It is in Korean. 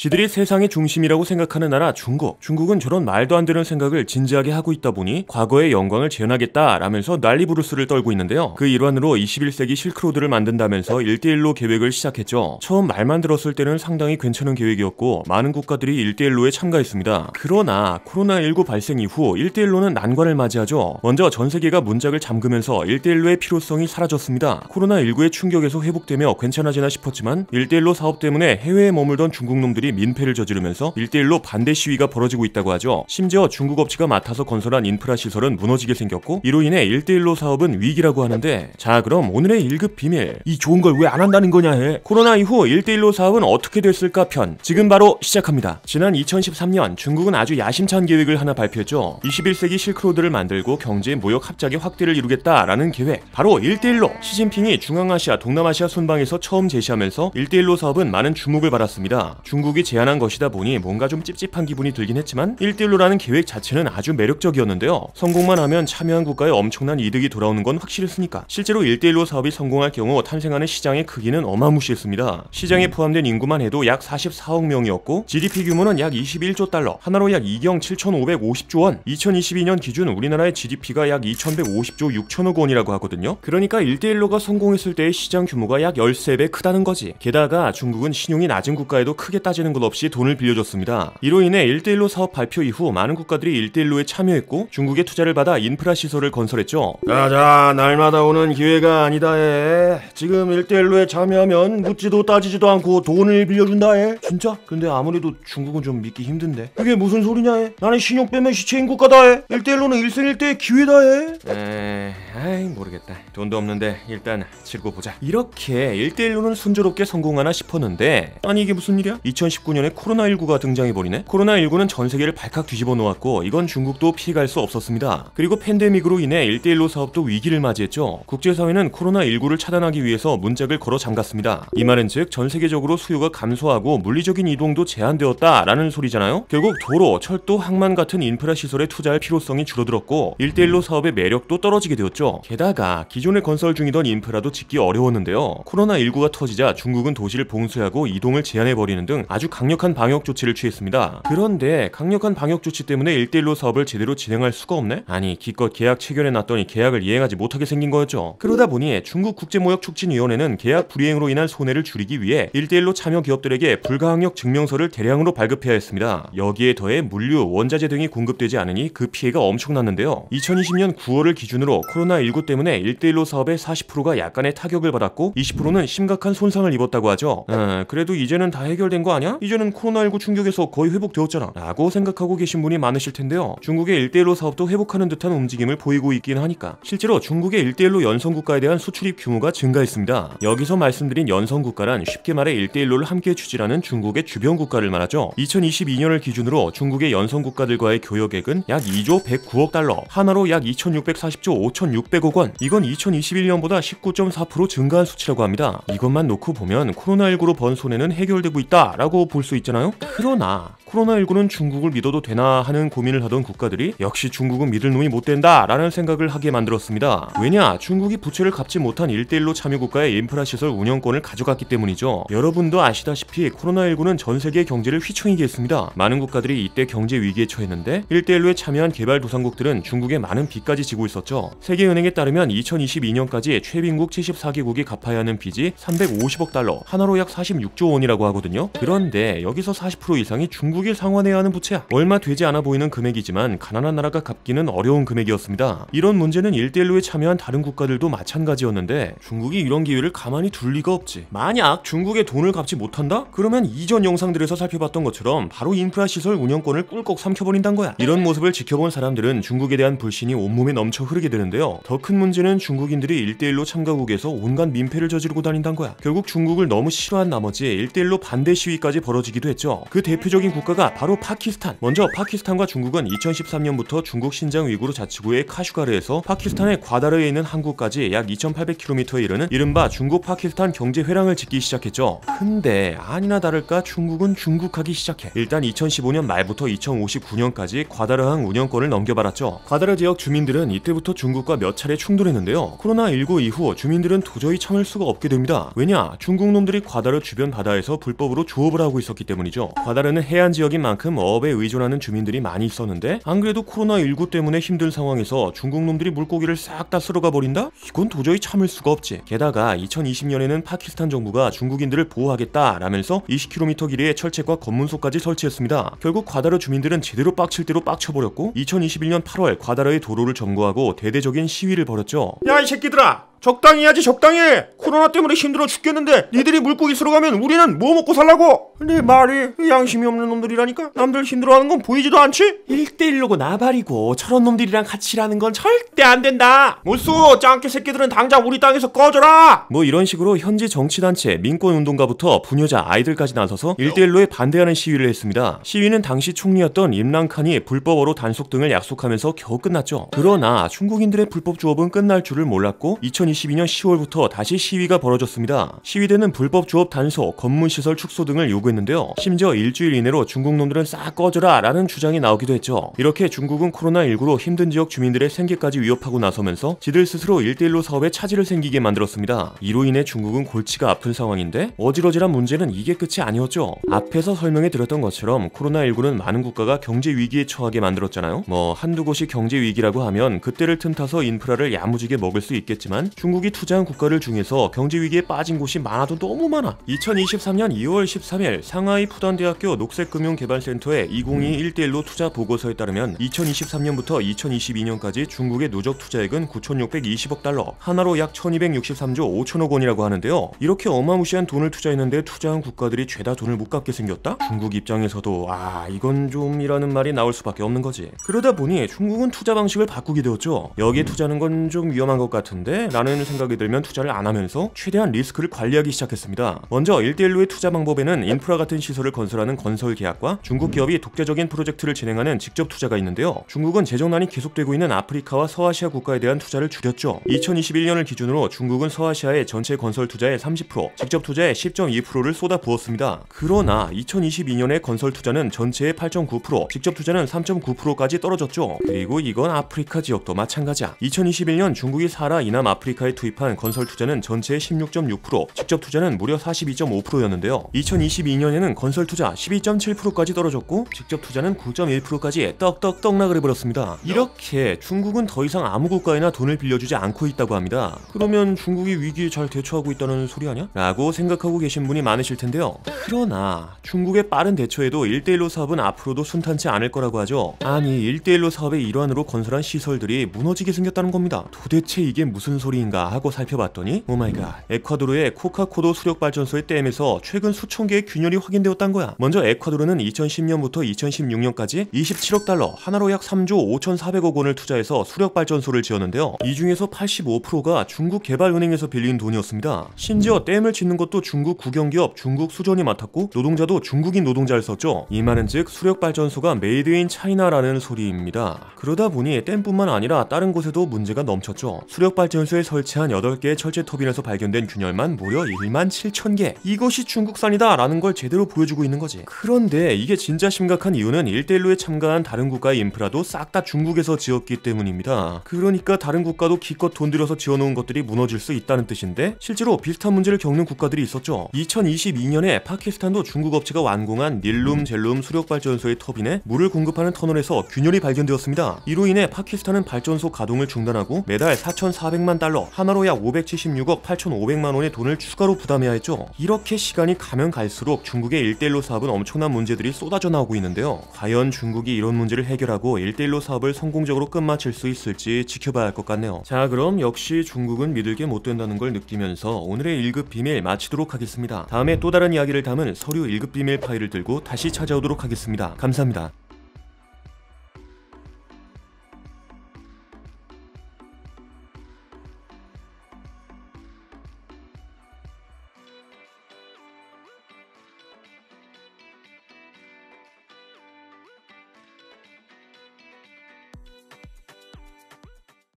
지들이 세상의 중심이라고 생각하는 나라 중국. 중국은 저런 말도 안 되는 생각을 진지하게 하고 있다 보니 과거의 영광을 재현하겠다라면서 난리 부르스를 떨고 있는데요. 그 일환으로 21세기 실크로드를 만든다면서 1대1로 계획을 시작했죠. 처음 말만 들었을 때는 상당히 괜찮은 계획이었고 많은 국가들이 1대1로에 참가했습니다. 그러나 코로나19 발생 이후 1대1로는 난관을 맞이하죠. 먼저 전 세계가 문짝을 잠그면서 1대1로의 필요성이 사라졌습니다. 코로나19의 충격에서 회복되며 괜찮아지나 싶었지만 1대1로 사업 때문에 해외에 머물던 중국 놈들이 민폐를 저지르면서 1대1로 반대 시위가 벌어지고 있다고 하죠. 심지어 중국 업체가 맡아서 건설한 인프라 시설은 무너지게 생겼고 이로 인해 1대1로 사업은 위기라고 하는데, 자 그럼 오늘의 1급 비밀, 이 좋은 걸 왜 안 한다는 거냐 해. 코로나 이후 1대1로 사업은 어떻게 됐을까 편, 지금 바로 시작합니다. 지난 2013년 중국은 아주 야심찬 계획을 하나 발표했죠. 21세기 실크로드를 만들고 경제 무역 합작의 확대를 이루겠다라는 계획, 바로 1대1로. 시진핑이 중앙아시아 동남아시아 순방에서 처음 제시하면서 1대1로 사업은 많은 주목을 받았습니다. 중국이 제안한 것이다 보니 뭔가 좀 찝찝한 기분이 들긴 했지만 1대1로라는 계획 자체는 아주 매력적이었는데요. 성공만 하면 참여한 국가에 엄청난 이득이 돌아오는 건 확실했으니까. 실제로 1대1로 사업이 성공할 경우 탄생하는 시장의 크기는 어마무시했습니다. 시장에 포함된 인구만 해도 약 44억 명이었고 GDP 규모는 약 21조 달러, 하나로 약 2경 7,550조 원. 2022년 기준 우리나라의 GDP가 약 2,150조 6천억 원이라고 하거든요. 그러니까 1대1로가 성공했을 때의 시장 규모가 약 13배 크다는 거지. 게다가 중국은 신용이 낮은 국가에도 크게 따지는 것 없이 돈을 빌려줬습니다. 이로 인해 1대1로 사업 발표 이후 많은 국가들이 1대1로에 참여했고 중국의 투자를 받아 인프라 시설을 건설했죠. 자자, 날마다 오는 기회가 아니다 해. 지금 1대1로에 참여하면 묻지도 따지지도 않고 돈을 빌려준다 해. 진짜? 근데 아무래도 중국은 좀 믿기 힘든데. 그게 무슨 소리냐 해. 나는 신용 빼면 시체인 국가다 해. 1대1로는 일생일대의 기회다 해. 아이 모르겠다. 돈도 없는데 일단 치르고 보자. 이렇게 1대1로는 순조롭게 성공하나 싶었는데, 아니 이게 무슨 일이야? 2019년에 코로나19가 등장해버리네? 코로나19는 전 세계를 발칵 뒤집어 놓았고 이건 중국도 피해갈 수 없었습니다. 그리고 팬데믹으로 인해 1대1로 사업도 위기를 맞이했죠. 국제사회는 코로나19를 차단하기 위해서 문짝을 걸어 잠갔습니다. 이 말은 즉 전 세계적으로 수요가 감소하고 물리적인 이동도 제한되었다라는 소리잖아요. 결국 도로, 철도, 항만 같은 인프라 시설에 투자할 필요성이 줄어들었고 1대1로 사업의 매력도 떨어지게 되었죠. 게다가 기존에 건설 중이던 인프라도 짓기 어려웠는데요. 코로나19가 터지자 중국은 도시를 봉쇄하고 이동을 제한해버리는 등 아주 강력한 방역 조치를 취했습니다. 그런데 강력한 방역 조치 때문에 1대1로 사업을 제대로 진행할 수가 없네? 아니 기껏 계약 체결해놨더니 계약을 이행하지 못하게 생긴 거였죠. 그러다 보니 중국 국제무역촉진위원회는 계약 불이행으로 인한 손해를 줄이기 위해 1대1로 참여 기업들에게 불가항력 증명서를 대량으로 발급해야 했습니다. 여기에 더해 물류, 원자재 등이 공급되지 않으니 그 피해가 엄청났는데요. 2020년 9월을 기준으로 코로나19 때문에 1대1로 사업의 40%가 약간의 타격을 받았고 20%는 심각한 손상을 입었다고 하죠. 그래도 이제는 다 해결된 거 아니야? 이제는 코로나19 충격에서 거의 회복되었잖아 라고 생각하고 계신 분이 많으실 텐데요. 중국의 1대1로 사업도 회복하는 듯한 움직임을 보이고 있긴 하니까. 실제로 중국의 1대1로 연성국가에 대한 수출입 규모가 증가했습니다. 여기서 말씀드린 연성국가란 쉽게 말해 1대1로를 함께 추진하는 중국의 주변 국가를 말하죠. 2022년을 기준으로 중국의 연성국가들과의 교역액은 약 2조 109억 달러, 하나로 약 2,640조 5,600억 원. 이건 2021년보다 19.4% 증가한 수치라고 합니다. 이것만 놓고 보면 코로나19로 번 손해는 해결되고 있다라고 볼 수 있잖아요. 그러나 코로나19는 중국을 믿어도 되나 하는 고민을 하던 국가들이 역시 중국은 믿을 놈이 못 된다 라는 생각을 하게 만들었습니다. 왜냐? 중국이 부채를 갚지 못한 1대1로 참여국가의 인프라시설 운영권을 가져갔기 때문이죠. 여러분도 아시다시피 코로나19는 전 세계 경제를 휘청이게 했습니다. 많은 국가들이 이때 경제 위기에 처했는데 1대1로에 참여한 개발도상국들은 중국에 많은 빚까지 지고 있었죠. 세계은행에 따르면 2022년까지 최빈국 74개국이 갚아야 하는 빚이 350억 달러, 하나로 약 46조 원이라고 하거든요. 그런데 여기서 40% 이상이 중국이 상환해야 하는 부채야. 얼마 되지 않아 보이는 금액이지만 가난한 나라가 갚기는 어려운 금액이었습니다. 이런 문제는 1대1로에 참여한 다른 국가들도 마찬가지였는데 중국이 이런 기회를 가만히 둘 리가 없지. 만약 중국의 돈을 갚지 못한다? 그러면 이전 영상들에서 살펴봤던 것처럼 바로 인프라 시설 운영권을 꿀꺽 삼켜버린단 거야. 이런 모습을 지켜본 사람들은 중국에 대한 불신이 온몸에 넘쳐 흐르게 되는데요. 더 큰 문제는 중국인들이 1대1로 참가국에서 온갖 민폐를 저지르고 다닌단 거야. 결국 중국을 너무 싫어한 나머지 1대1로 반대 시위까지 벌어지기도 했죠. 그 대표적인 국가가 바로 파키스탄. 먼저 파키스탄과 중국은 2013년부터 중국 신장 위구르 자치구의 카슈가르에서 파키스탄의 과다르에 있는 항구까지 약 2,800km에 이르는 이른바 중국 파키스탄 경제 회랑을 짓기 시작했죠. 근데 아니나 다를까 중국은 중국하기 시작해. 일단 2015년 말부터 2059년까지 과다르항 운영권을 넘겨받았죠. 과다르 지역 주민들은 이때부터 중국과 몇 차례 충돌했는데요. 코로나19 이후 주민들은 도저히 참을 수가 없게 됩니다. 왜냐? 중국 놈들이 과다르 주변 바다에서 불법으로 조업을 하고 싸우고 있었기 때문이죠. 과다르는 해안 지역인 만큼 어업에 의존하는 주민들이 많이 있었는데 안 그래도 코로나19 때문에 힘든 상황에서 중국 놈들이 물고기를 싹 다 쓸어가 버린다? 이건 도저히 참을 수가 없지. 게다가 2020년에는 파키스탄 정부가 중국인들을 보호하겠다라면서 20km 길이의 철책과 검문소까지 설치했습니다. 결국 과다르 주민들은 제대로 빡칠 대로 빡쳐버렸고 2021년 8월 과다르의 도로를 점거하고 대대적인 시위를 벌였죠. 야, 이 새끼들아! 적당히 해야지, 적당히! 코로나 때문에 힘들어 죽겠는데 니들이 물고기 쓰러 가면 우리는 뭐 먹고 살라고? 네 말이 양심이 없는 놈들이라니까? 남들 힘들어하는 건 보이지도 않지? 1대1로고 나발이고 저런 놈들이랑 같이 일하는 건 절대 안 된다. 못쏘! 짱깨 새끼들은 당장 우리 땅에서 꺼져라! 뭐 이런 식으로 현지 정치단체, 민권운동가부터 부녀자, 아이들까지 나서서 1대1로에 반대하는 시위를 했습니다. 시위는 당시 총리였던 임랑칸이 불법어로 단속 등을 약속하면서 겨우 끝났죠. 그러나 중국인들의 불법 조업은 끝날 줄을 몰랐고 2022년 10월부터 다시 시위가 벌어졌습니다. 시위대는 불법 조업 단속, 검문시설 축소 등을 요구했는데요. 심지어 일주일 이내로 중국 놈들은 싹 꺼져라 라는 주장이 나오기도 했죠. 이렇게 중국은 코로나19로 힘든 지역 주민들의 생계까지 위협하고 나서면서 지들 스스로 1대1로 사업에 차질을 생기게 만들었습니다. 이로 인해 중국은 골치가 아픈 상황인데 어지러지란 문제는 이게 끝이 아니었죠. 앞에서 설명해 드렸던 것처럼 코로나19는 많은 국가가 경제 위기에 처하게 만들었잖아요. 뭐 한두 곳이 경제 위기라고 하면 그때를 틈타서 인프라를 야무지게 먹을 수 있겠지만 중국이 투자한 국가들 중에서 경제 위기에 빠진 곳이 많아도 너무 많아. 2023년 2월 13일 상하이 푸단대학교 녹색금융개발센터의 2022 1대1로 투자 보고서에 따르면 2023년부터 2022년까지 중국의 누적 투자액은 9,620억 달러, 하나로 약 1,263조 5천억 원이라고 하는데요. 이렇게 어마무시한 돈을 투자했는데 투자한 국가들이 죄다 돈을 못 갚게 생겼다? 중국 입장에서도 이건 좀이라는 말이 나올 수밖에 없는 거지. 그러다 보니 중국은 투자 방식을 바꾸게 되었죠. 여기에 투자하는 건 좀 위험한 것 같은데 라는 생각이 들면 투자를 안 하면서 최대한 리스크를 관리하기 시작했습니다. 먼저 1대1로의 투자 방법에는 인프라 같은 시설을 건설하는 건설 계약과 중국 기업이 독자적인 프로젝트를 진행하는 직접 투자가 있는데요. 중국은 재정난이 계속되고 있는 아프리카와 서아시아 국가에 대한 투자를 줄였죠. 2021년을 기준으로 중국은 서아시아의 전체 건설 투자의 30%, 직접 투자의 10.2%를 쏟아부었습니다. 그러나 2022년의 건설 투자는 전체의 8.9%, 직접 투자는 3.9%까지 떨어졌죠. 그리고 이건 아프리카 지역도 마찬가지야. 2021년 중국이 사하라 이남 아프리카에 투입한 건설 투자는 전체의 16.6%, 직접 투자는 무려 42.5%였는데요. 2022년에는 건설 투자 12.7%까지 떨어졌고 직접 투자는 9.1%까지 떡떡 떡락을 해버렸습니다. 이렇게 중국은 더 이상 아무 국가에나 돈을 빌려주지 않고 있다고 합니다. 그러면 중국이 위기에 잘 대처하고 있다는 소리 아냐? 라고 생각하고 계신 분이 많으실 텐데요. 그러나 중국의 빠른 대처에도 1대1로 사업은 앞으로도 순탄치 않을 거라고 하죠. 아니 1대1로 사업의 일환으로 건설한 시설들이 무너지게 생겼다는 겁니다. 도대체 이게 무슨 소리인가 하고 살펴봤더니 오마이갓, 에콰도르의 코카코도 수력발전소의 댐에서 최근 수천 개의 균열이 확인되었단 거야. 먼저 에콰도르는 2010년부터 2016년까지 27억 달러, 하나로 약 3조 5,400억 원을 투자해서 수력발전소를 지었는데요. 이 중에서 85%가 중국 개발은행에서 빌린 돈이었습니다. 심지어 댐을 짓는 것도 중국 국영기업 중국수전이 맡았고 노동자도 중국인 노동자를 썼죠. 이 말은 즉 수력발전소가 메이드 인 차이나라는 소리입니다. 그러다 보니 댐뿐만 아니라 다른 곳에도 문제가 넘쳤죠. 수력발전소에 설치한 8개의 철제 터빈에서 발견된 균열만 무려 17,000개. 이것이 중국산이다 라는 걸 제대로 보여주고 있는 거지. 그런데 이게 진짜 심각한 이유는 1대1로에 참가한 다른 국가의 인프라도 싹 다 중국에서 지었기 때문입니다. 그러니까 다른 국가도 기껏 돈 들여서 지어놓은 것들이 무너질 수 있다는 뜻인데 실제로 비슷한 문제를 겪는 국가들이 있었죠. 2022년에 파키스탄도 중국 업체가 완공한 닐룸 젤룸 수력발전소의 터빈에 물을 공급하는 터널에서 균열이 발견되었습니다. 이로 인해 파키스탄은 발전소 가동을 중단하고 매달 4,400만 달러, 하나로 약 576억 8,500만 원의 돈을 추가로 부담해야 했죠. 이렇게 시간이 가면 갈수록 중국의 1대1로 사업은 엄청난 문제들이 쏟아져 나오고 있는데요. 과연 중국이 이런 문제를 해결하고 1대1로 사업을 성공적으로 끝마칠 수 있을지 지켜봐야 할 것 같네요. 자, 그럼 역시 중국은 믿을 게 못 된다는 걸 느끼면서 오늘의 1급 비밀 마치도록 하겠습니다. 다음에 또 다른 이야기를 담은 서류 1급 비밀 파일을 들고 다시 찾아오도록 하겠습니다. 감사합니다.